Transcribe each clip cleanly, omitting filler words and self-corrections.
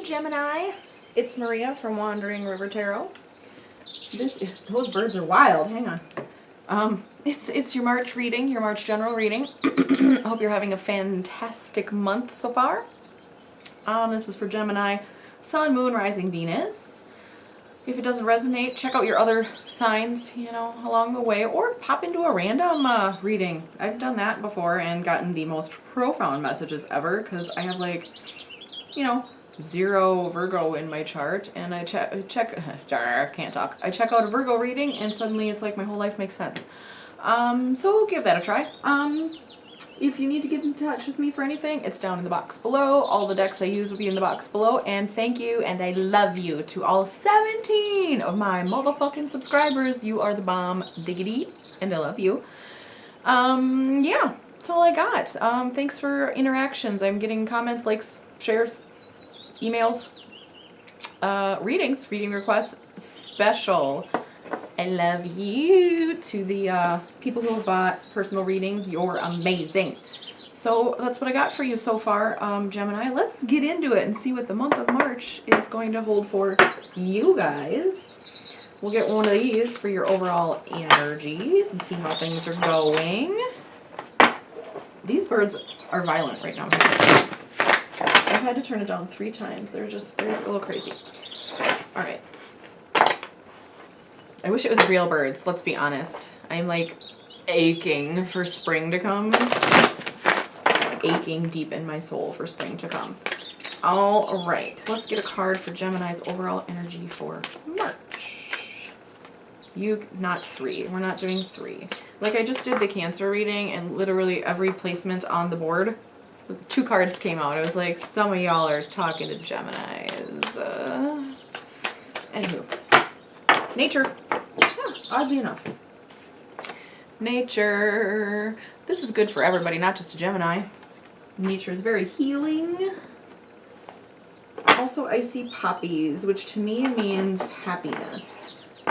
Gemini, it's Maria from Wandering River Tarot. Those birds are wild. Hang on. It's your March reading, your March general reading. I hope you're having a fantastic month so far. This is for Gemini, Sun, Moon, Rising, Venus. If it doesn't resonate, check out your other signs, along the way, or pop into a random reading. I've done that before and gotten the most profound messages ever because I have zero Virgo in my chart, and I check I check out a Virgo reading and suddenly it's like my whole life makes sense. So give that a try. If you need to get in touch with me for anything, it's down in the box below. All the decks I use will be in the box below. And thank you, and I love you to all 17 of my motherfucking subscribers. You are the bomb diggity, and I love you. Yeah, that's all I got. Thanks for interactions. I'm getting comments, likes, shares, emails, readings, reading requests, special. I love you. To the people who have bought personal readings, you're amazing. So that's what I got for you so far, Gemini. Let's get into it and see what the month of March is going to hold for you guys. We'll get one of these for your overall energies and see how things are going. These birds are violent right now. I've had to turn it down 3 times. They're a little crazy. All right. I wish it was real birds, let's be honest. I'm like aching for spring to come. Aching deep in my soul for spring to come. All right, let's get a card for Gemini's overall energy for March. Not 3. We're not doing 3. Like I just did the Cancer reading and literally every placement on the board, 2 cards came out. I was like, some of y'all are talking to Geminis. Anywho. Nature. Yeah, oddly enough. Nature. This is good for everybody, not just a Gemini. Nature is very healing. Also, I see poppies, which to me means happiness.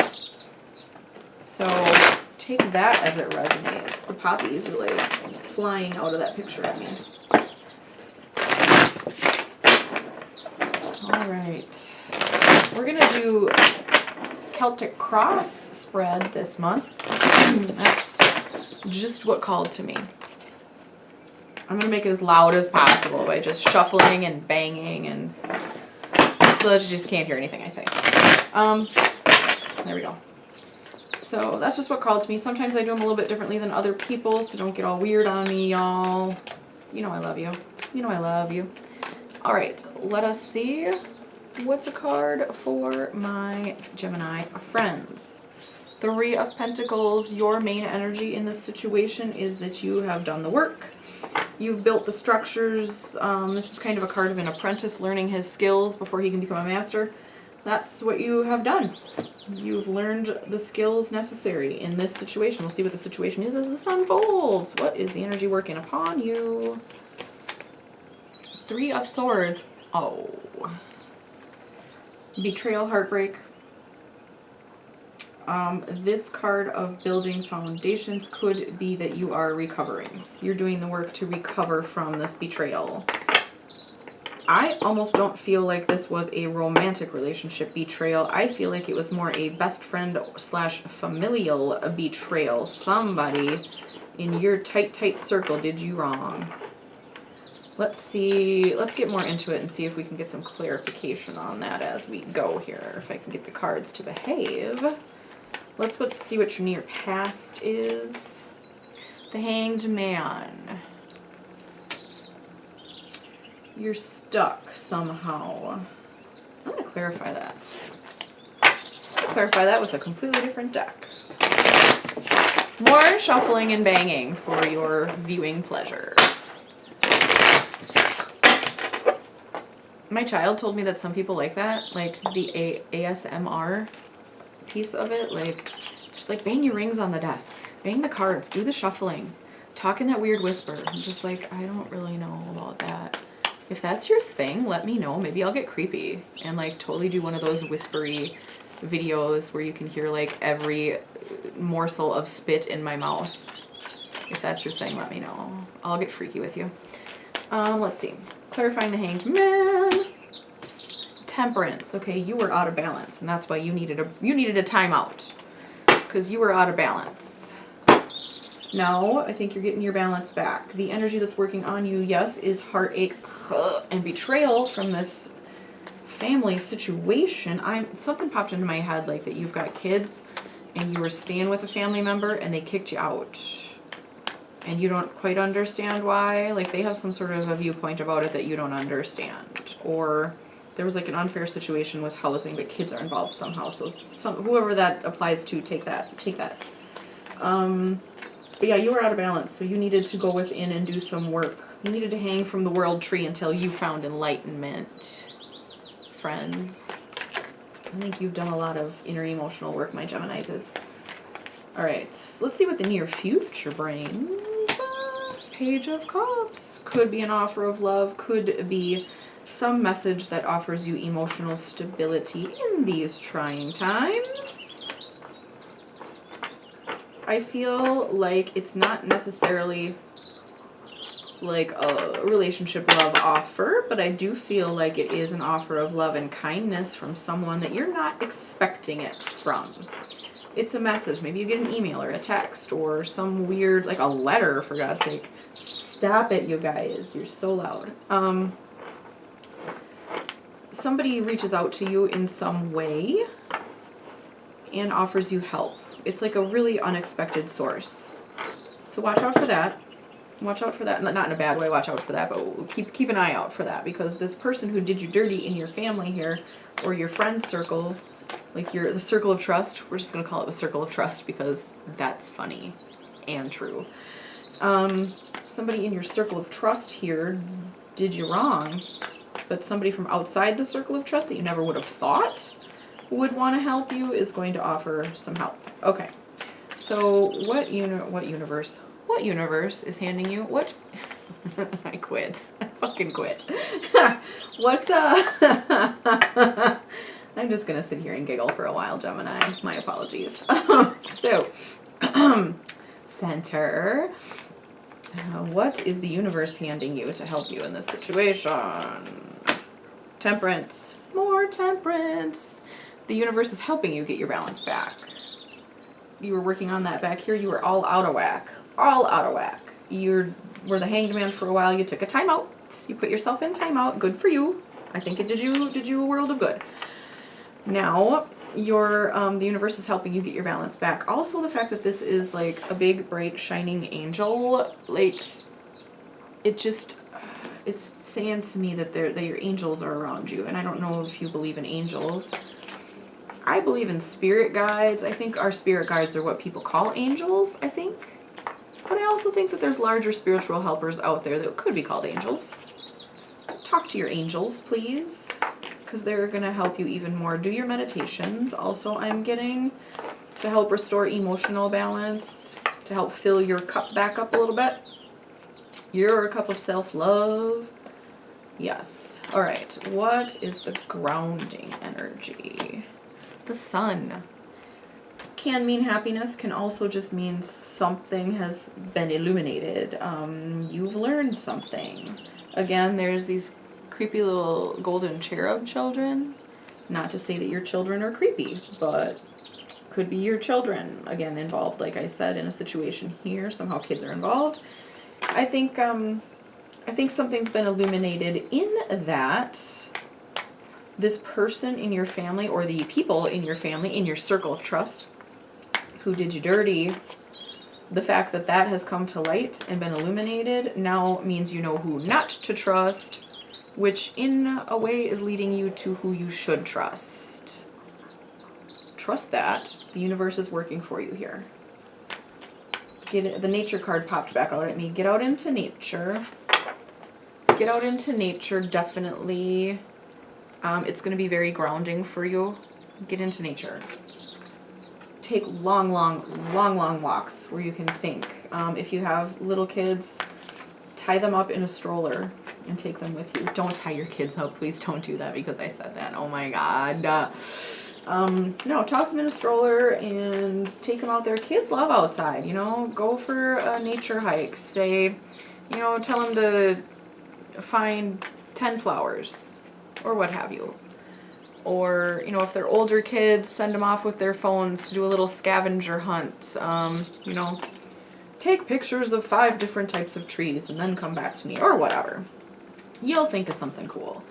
So take that as it resonates. The poppies are like flying out of that picture at me. All right. We're going to do Celtic Cross spread this month. That's just what called to me. I'm going to make it as loud as possible by just shuffling and banging and so that you just can't hear anything I say. There we go. So that's just what called to me. Sometimes I do them a little bit differently than other people, so don't get all weird on me, y'all. You know I love you. You know I love you. All right, let us see. What's a card for my Gemini friends? 3 of Pentacles. Your main energy in this situation is that you have done the work. You've built the structures. This is kind of a card of an apprentice learning his skills before he can become a master. That's what you have done. You've learned the skills necessary in this situation. We'll see what the situation is as this unfolds. What is the energy working upon you? 3 of Swords. Oh. Betrayal, heartbreak. This card of building foundations could be that you are recovering. You're doing the work to recover from this betrayal. I almost don't feel like this was a romantic relationship betrayal. I feel like it was more a best friend / familial betrayal. Somebody in your tight circle did you wrong. Let's see, let's get more into it and see if we can get some clarification on that as we go here. If I can get the cards to behave. Let's see what your near past is. The Hanged Man. You're stuck somehow. I'm going to clarify that. Clarify that with a completely different deck. More shuffling and banging for your viewing pleasure. My child told me that some people like that, like the ASMR piece of it, like just like bang your rings on the desk, bang the cards, do the shuffling, talk in that weird whisper. I'm just like, I don't really know about that. If that's your thing, let me know. Maybe I'll get creepy and like totally do one of those whispery videos where you can hear like every morsel of spit in my mouth. If that's your thing, let me know. I'll get freaky with you. Let's see. Clarifying the Hanged Man. Temperance. Okay, you were out of balance, and that's why you needed a timeout, because you were out of balance. Now, I think you're getting your balance back. The energy that's working on you, yes, is heartache and betrayal from this family situation. Something popped into my head, like that you've got kids, and you were staying with a family member, and they kicked you out. And you don't quite understand why. Like, they have some sort of a viewpoint about it that you don't understand. Or there was like an unfair situation with housing, but kids are involved somehow. So whoever that applies to, take that. But yeah, you were out of balance. So you needed to go within and do some work. You needed to hang from the world tree until you found enlightenment, friends. I think you've done a lot of inner emotional work, my Geminis. All right, so let's see what the near future brings. Page of Cups. Could be an offer of love, could be some message that offers you emotional stability in these trying times. I feel like it's not necessarily like a relationship love offer, but I do feel like it is an offer of love and kindness from someone that you're not expecting it from. It's a message. Maybe you get an email or a text or some weird, like a letter, for God's sake. Stop it, you guys. You're so loud. Somebody reaches out to you in some way and offers you help. It's like a really unexpected source. So watch out for that. Watch out for that. Not in a bad way, watch out for that, but keep an eye out for that, because this person who did you dirty in your family here, or your friend circle, like the circle of trust, we're just going to call it the circle of trust because that's funny and true. Somebody in your circle of trust here did you wrong, but somebody from outside the circle of trust that you never would have thought would want to help you is going to offer some help. Okay, so what universe is handing you what? I quit. I fucking quit. What? I'm just going to sit here and giggle for a while, Gemini. My apologies. So, center. What is the universe handing you to help you in this situation? Temperance. More temperance. The universe is helping you get your balance back. You were working on that back here. You were all out of whack. All out of whack. You were the hanged man for a while. You took a timeout. You put yourself in timeout. Good for you. I think it did you a world of good. Now, the universe is helping you get your balance back. Also, the fact that this is like a big, bright, shining angel, like, it's saying to me that your angels are around you. And I don't know if you believe in angels. I believe in spirit guides. I think our spirit guides are what people call angels, I think. But I also think that there's larger spiritual helpers out there that could be called angels. Talk to your angels, please, because they're going to help you even more. Do your meditations. Also, I'm getting to help restore emotional balance, to help fill your cup back up a little bit. Your cup of self-love. Yes. All right. What is the grounding energy? The sun. Can mean happiness, can also just mean something has been illuminated. You've learned something. Again, there's these creepy little golden cherub children. Not to say that your children are creepy, but could be your children, again, involved, like I said, in a situation here. Somehow kids are involved. I think something's been illuminated in that this person in your family, or the people in your family, in your circle of trust, who did you dirty, the fact that that has come to light and been illuminated now means you know who not to trust, which in a way is leading you to who you should trust. Trust that. The universe is working for you here. The nature card popped back out at me. Get out into nature. Get out into nature, definitely. It's going to be very grounding for you. Get into nature. Take long walks where you can think. If you have little kids, tie them up in a stroller and take them with you. Don't tie your kids up. Please don't do that because I said that. Oh my God. No, toss them in a stroller and take them out there. Kids love outside, Go for a nature hike. Say, tell them to find 10 flowers or what have you. Or, you know, if they're older kids, send them off with their phones to do a little scavenger hunt. You know, take pictures of 5 different types of trees and then come back to me, or whatever. You'll think of something cool.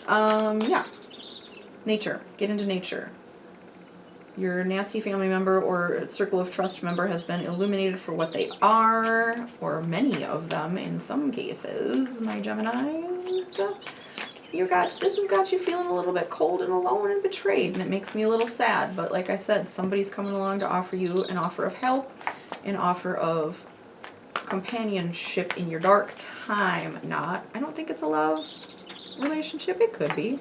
Yeah. Nature. Get into nature. Your nasty family member or circle of trust member has been illuminated for what they are, or many of them in some cases, my Geminis. This has got you feeling a little bit cold and alone and betrayed, and it makes me a little sad. But like I said, somebody's coming along to offer you an offer of help, an offer of companionship in your dark time. I don't think it's a love relationship. It could be.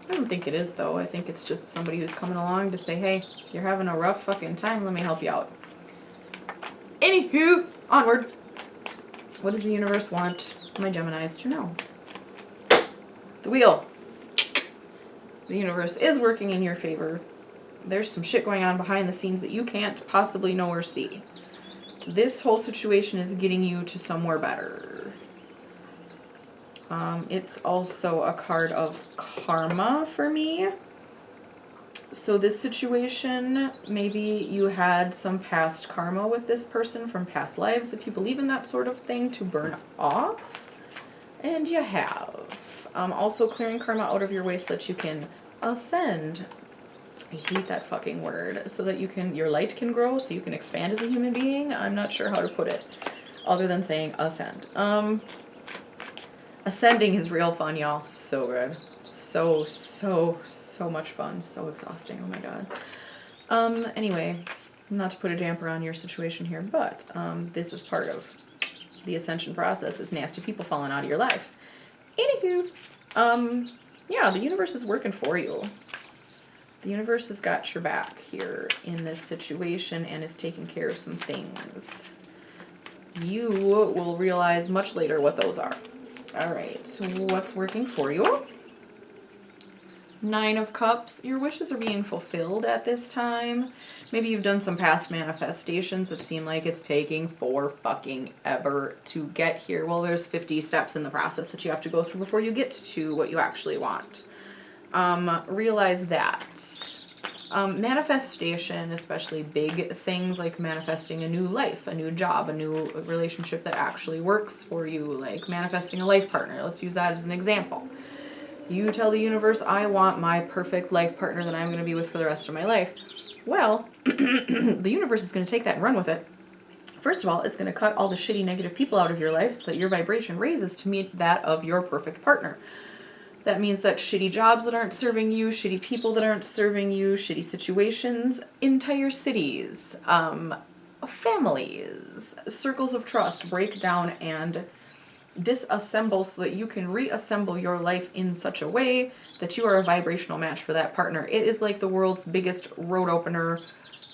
I don't think it is, though. I think it's just somebody who's coming along to say, hey, you're having a rough fucking time. Let me help you out. Anywho, onward. What does the universe want my Geminis to know? The wheel. The universe is working in your favor. There's some shit going on behind the scenes that you can't possibly know or see. This whole situation is getting you to somewhere better. It's also a card of karma for me. So this situation, maybe you had some past karma with this person from past lives, if you believe in that sort of thing, to burn off. And you have. Also clearing karma out of your way so that you can ascend. I hate that fucking word. So that your light can grow, so you can expand as a human being. I'm not sure how to put it other than saying ascend. Ascending is real fun, y'all. So good. So much fun. So exhausting. Oh my god. Anyway, not to put a damper on your situation here, but this is part of the ascension process, is nasty people falling out of your life. Anywho, yeah, the universe is working for you. The universe has got your back here in this situation and is taking care of some things. You will realize much later what those are. All right, so what's working for you? 9 of Cups. Your wishes are being fulfilled at this time. Maybe you've done some past manifestations that seem like it's taking for fucking ever to get here. Well, there's 50 steps in the process that you have to go through before you get to what you actually want. Realize that. Manifestation, especially big things like manifesting a new life, a new job, a new relationship that actually works for you, like manifesting a life partner. Let's use that as an example. You tell the universe, I want my perfect life partner that I'm going to be with for the rest of my life. Well, the universe is going to take that and run with it. First of all, it's going to cut all the shitty negative people out of your life so that your vibration raises to meet that of your perfect partner. That means that shitty jobs that aren't serving you, shitty people that aren't serving you, shitty situations, entire cities, families, circles of trust break down and disassemble so that you can reassemble your life in such a way that you are a vibrational match for that partner. It is like the world's biggest road opener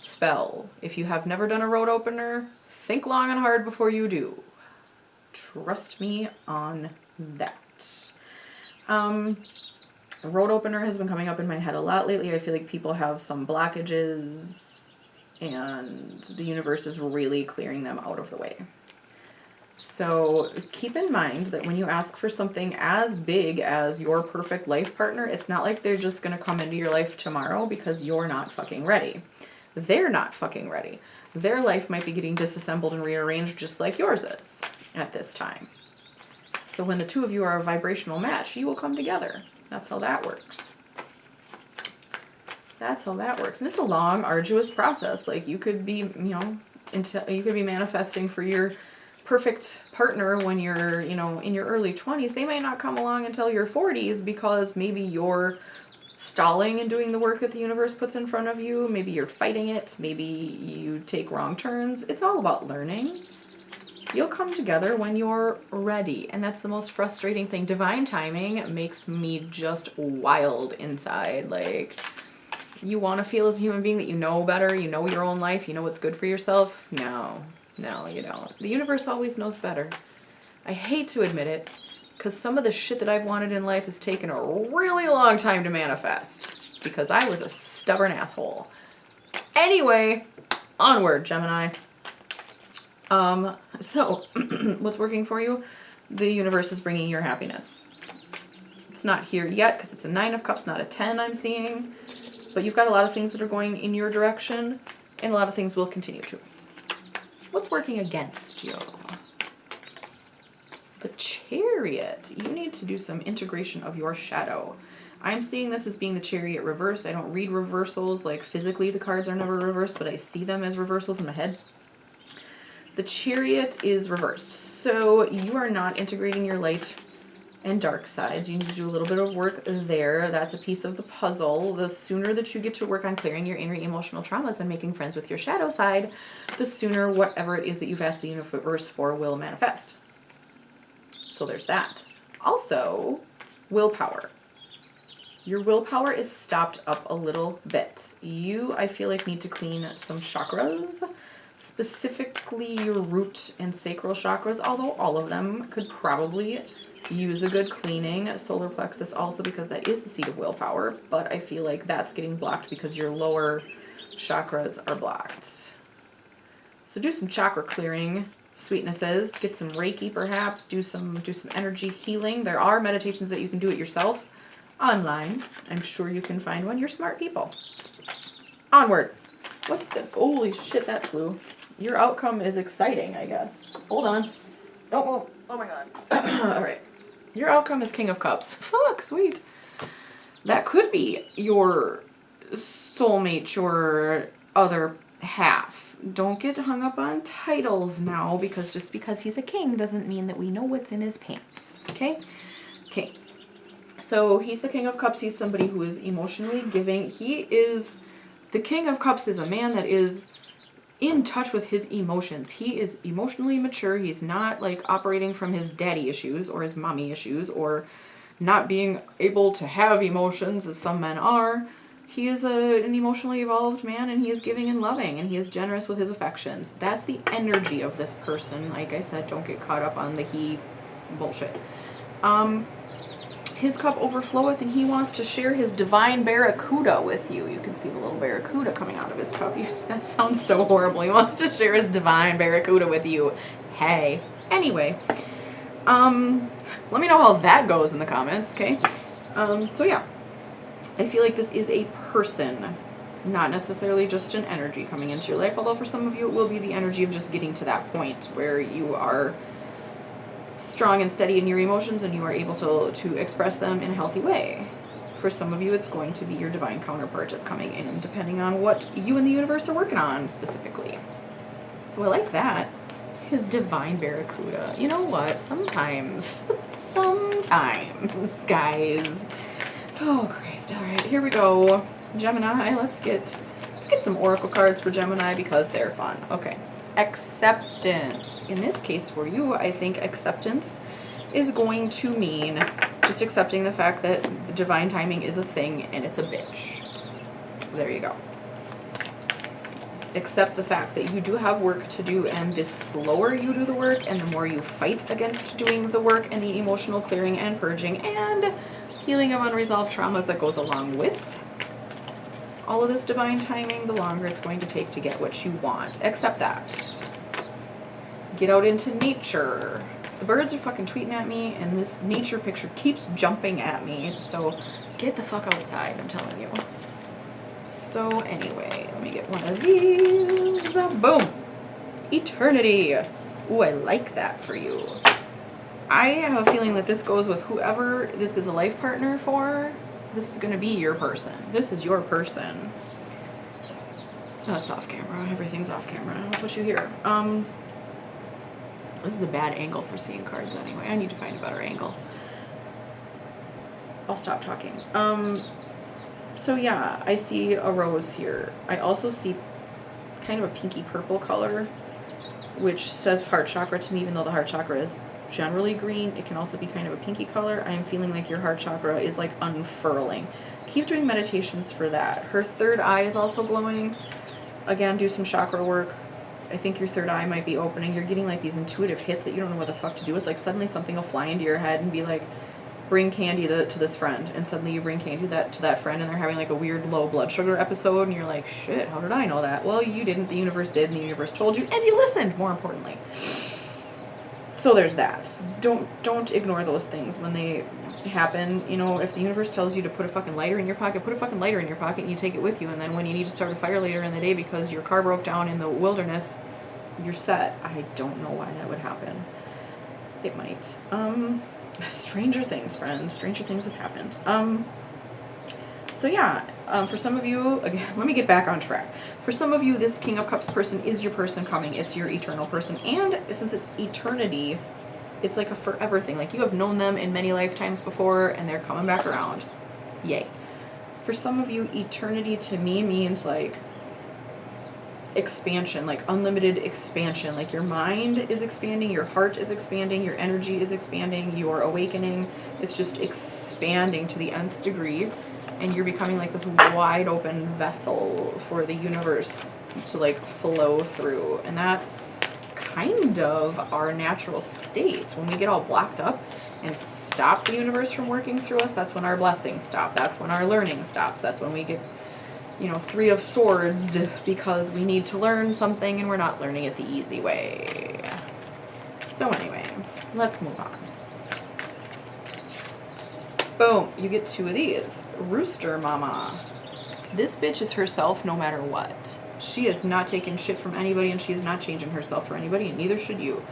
spell. If you have never done a road opener, think long and hard before you do. Trust me on that. Road opener has been coming up in my head a lot lately. I feel like people have some blockages and the universe is really clearing them out of the way. So keep in mind that when you ask for something as big as your perfect life partner, it's not like they're just going to come into your life tomorrow because you're not fucking ready. They're not fucking ready. Their life might be getting disassembled and rearranged just like yours is at this time. So when the two of you are a vibrational match, you will come together. That's how that works. That's how that works. And it's a long, arduous process. Like you could be, you could be manifesting for your perfect partner when you're, in your early 20s. They may not come along until your 40s because maybe you're stalling and doing the work that the universe puts in front of you. Maybe you're fighting it. Maybe you take wrong turns. It's all about learning. You'll come together when you're ready. And that's the most frustrating thing. Divine timing makes me just wild inside. Like, you want to feel as a human being that you know better, you know your own life, you know what's good for yourself? No, you don't. The universe always knows better. I hate to admit it, because some of the shit that I've wanted in life has taken a really long time to manifest, because I was a stubborn asshole. Anyway, onward, Gemini. So, what's working for you? The universe is bringing your happiness. It's not here yet because it's a 9 of Cups, not a 10 I'm seeing. But you've got a lot of things that are going in your direction, and a lot of things will continue to. What's working against you? The Chariot. You need to do some integration of your shadow. I'm seeing this as being the Chariot reversed. I don't read reversals, like physically the cards are never reversed, but I see them as reversals in my head. The Chariot is reversed. So you are not integrating your light and dark sides. You need to do a little bit of work there. That's a piece of the puzzle. The sooner that you get to work on clearing your inner emotional traumas and making friends with your shadow side, the sooner whatever it is that you've asked the universe for will manifest. So there's that. Also, willpower. Your willpower is stopped up a little bit. You, I feel like, need to clean some chakras, specifically your root and sacral chakras, although all of them could probably use a good cleaning. Solar plexus also, because that is the seat of willpower, but I feel like that's getting blocked because your lower chakras are blocked. So do some chakra clearing, sweetnesses, get some Reiki perhaps, do some energy healing. There are meditations that you can do it yourself online. I'm sure you can find one. You're smart people. Onward. What's the, holy shit, that flew. Your outcome is exciting, I guess. Hold on. Don't move. Oh my god. All right. Your outcome is King of Cups. Fuck, sweet. That could be your soulmate, your other half. Don't get hung up on titles now, because just because he's a king doesn't mean that we know what's in his pants. Okay? Okay. So he's the King of Cups. He's somebody who is emotionally giving. The King of Cups is a man that is in touch with his emotions. He is emotionally mature. He's not like operating from his daddy issues or his mommy issues or not being able to have emotions as some men are. He is an emotionally evolved man, and he is giving and loving, and he is generous with his affections. That's the energy of this person. Like I said, don't get caught up on the he bullshit. His cup overfloweth, and he wants to share his divine barracuda with you. You can see the little barracuda coming out of his cup. That sounds so horrible. He wants to share his divine barracuda with you. Hey. Anyway. Let me know how that goes in the comments, okay? So yeah. I feel like this is a person, not necessarily just an energy coming into your life, although for some of you it will be the energy of just getting to that point where you are strong and steady in your emotions and you are able to express them in a healthy way. For some of you, it's going to be your divine counterpart just coming in, depending on what you and the universe are working on specifically. So I like that. His divine barracuda. You know what? Sometimes, guys. Oh, Christ. All right, here we go. Gemini, let's get some oracle cards for Gemini because they're fun. Okay. Acceptance. In this case for you, I think acceptance is going to mean just accepting the fact that the divine timing is a thing and it's a bitch. There you go. Accept the fact that you do have work to do, and the slower you do the work and the more you fight against doing the work and the emotional clearing and purging and healing of unresolved traumas that goes along with all of this divine timing, the longer it's going to take to get what you want. Accept that. Get out into nature. The birds are fucking tweeting at me, and this nature picture keeps jumping at me. So get the fuck outside, I'm telling you. So anyway, let me get one of these. Boom. Eternity. Ooh, I like that for you. I have a feeling that this goes with whoever this is a life partner for. This is going to be your person. This is your person. That's off camera. Everything's off camera. I'll put you here. This is a bad angle for seeing cards anyway. I need to find a better angle. I'll stop talking. So yeah, I see a rose here. I also see kind of a pinky purple color, which says heart chakra to me, even though the heart chakra is generally green. It can also be kind of a pinky color. I am feeling like your heart chakra is like unfurling. Keep doing meditations for that. Her third eye is also glowing. Again, do some chakra work. I think your third eye might be opening. You're getting like these intuitive hits that you don't know what the fuck to do with. Like suddenly something will fly into your head and be like, bring candy to this friend. And suddenly you bring candy to that friend and they're having like a weird low blood sugar episode. And you're like, shit, how did I know that? Well, you didn't. The universe did, and the universe told you, and you listened, more importantly. So there's that. Don't ignore those things when they happen. You know, if the universe tells you to put a fucking lighter in your pocket, put a fucking lighter in your pocket and you take it with you. And then when you need to start a fire later in the day because your car broke down in the wilderness, you're set. I don't know why that would happen. It might. Stranger things, friends. Stranger things have happened. So yeah, for some of you, again, let me get back on track. For some of you, this King of Cups person is your person coming. It's your eternal person. And since it's eternity, it's like a forever thing. Like you have known them in many lifetimes before and they're coming back around. Yay. For some of you, eternity to me means like expansion, like unlimited expansion. Like your mind is expanding, your heart is expanding, your energy is expanding, your awakening. It's just expanding to the nth degree. And you're becoming like this wide open vessel for the universe to like flow through. And that's kind of our natural state. When we get all blocked up and stop the universe from working through us, that's when our blessings stop. That's when our learning stops. That's when we get, you know, 3 of Swords because we need to learn something and we're not learning it the easy way. So anyway, let's move on. Boom, you get 2 of these. Rooster Mama. This bitch is herself no matter what. She is not taking shit from anybody and she is not changing herself for anybody and neither should you.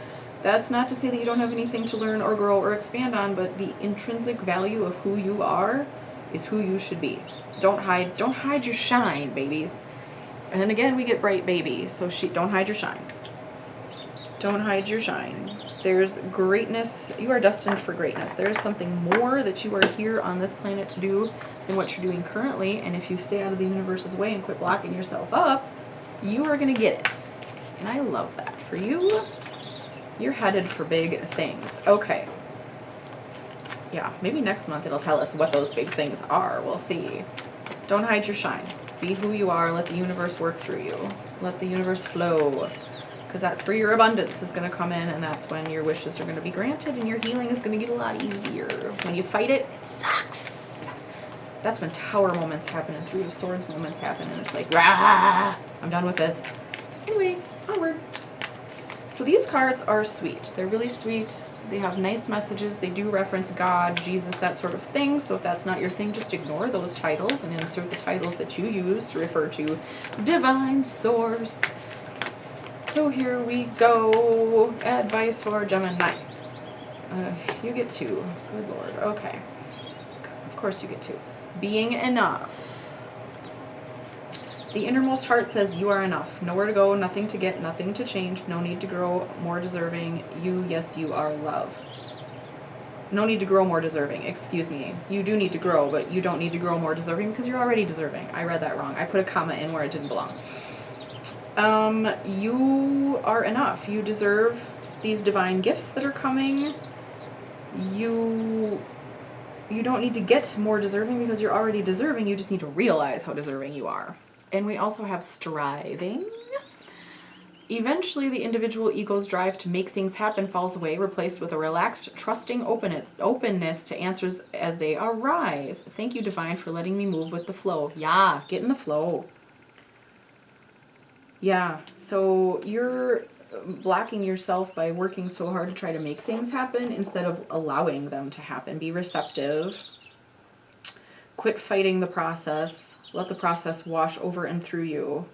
That's not to say that you don't have anything to learn or grow or expand on, but the intrinsic value of who you are is who you should be. Don't hide your shine, babies. And then again, we get bright baby, so don't hide your shine. Don't hide your shine. There's greatness. You are destined for greatness. There is something more that you are here on this planet to do than what you're doing currently. And if you stay out of the universe's way and quit blocking yourself up, you are going to get it. And I love that. For you, you're headed for big things. Okay. Yeah, maybe next month it'll tell us what those big things are. We'll see. Don't hide your shine. Be who you are. Let the universe work through you. Let the universe flow. Because that's where your abundance is going to come in, and that's when your wishes are going to be granted, and your healing is going to get a lot easier. When you fight it, it sucks. That's when Tower moments happen and 3 of Swords moments happen, and it's like, rah, I'm done with this. Anyway, onward. So these cards are sweet. They're really sweet. They have nice messages. They do reference God, Jesus, that sort of thing. So if that's not your thing, just ignore those titles and insert the titles that you use to refer to divine source. So here we go. Advice for Gemini. You get 2. Good Lord. Okay. Of course you get 2. Being enough. The innermost heart says you are enough. Nowhere to go, nothing to get, nothing to change. No need to grow more deserving. Yes, you are love. No need to grow more deserving. Excuse me. You do need to grow, but you don't need to grow more deserving because you're already deserving. I read that wrong. I put a comma in where it didn't belong. You are enough. You deserve these divine gifts that are coming. You don't need to get more deserving because you're already deserving. You just need to realize how deserving you are. And we also have striving. Eventually, the individual ego's drive to make things happen falls away, replaced with a relaxed, trusting openness to answers as they arise. Thank you, Divine, for letting me move with the flow. Yeah, get in the flow. Yeah, so you're blocking yourself by working so hard to try to make things happen instead of allowing them to happen. Be receptive. Quit fighting the process. Let the process wash over and through you.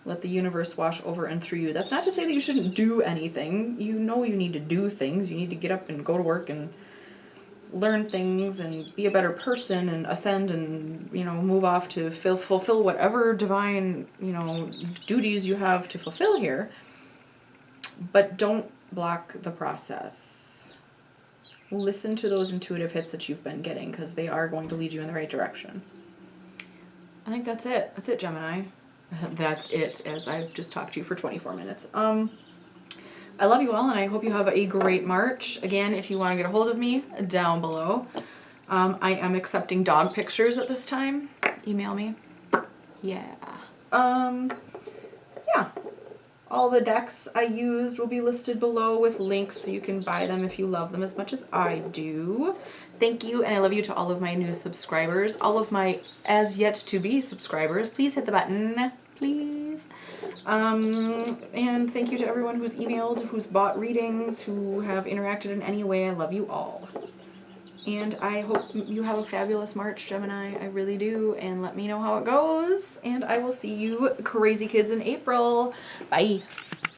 Let the universe wash over and through you. That's not to say that you shouldn't do anything. You know you need to do things. You need to get up and go to work and learn things and be a better person and ascend and, you know, move off to fulfill whatever divine, you know, duties you have to fulfill here. But don't block the process. Listen to those intuitive hits that you've been getting because they are going to lead you in the right direction. I think that's it. That's it, Gemini. That's it, as I've just talked to you for 24 minutes. I love you all, and I hope you have a great March. Again, if you want to get a hold of me, down below. I am accepting dog pictures at this time. Email me. Yeah. Yeah. All the decks I used will be listed below with links so you can buy them if you love them as much as I do. Thank you, and I love you to all of my new subscribers. All of my as yet to be subscribers, please hit the button. Please. please. And thank you to everyone who's emailed, who's bought readings, who have interacted in any way. I love you all. And I hope you have a fabulous March, Gemini. I really do. And let me know how it goes. And I will see you crazy kids in April. Bye.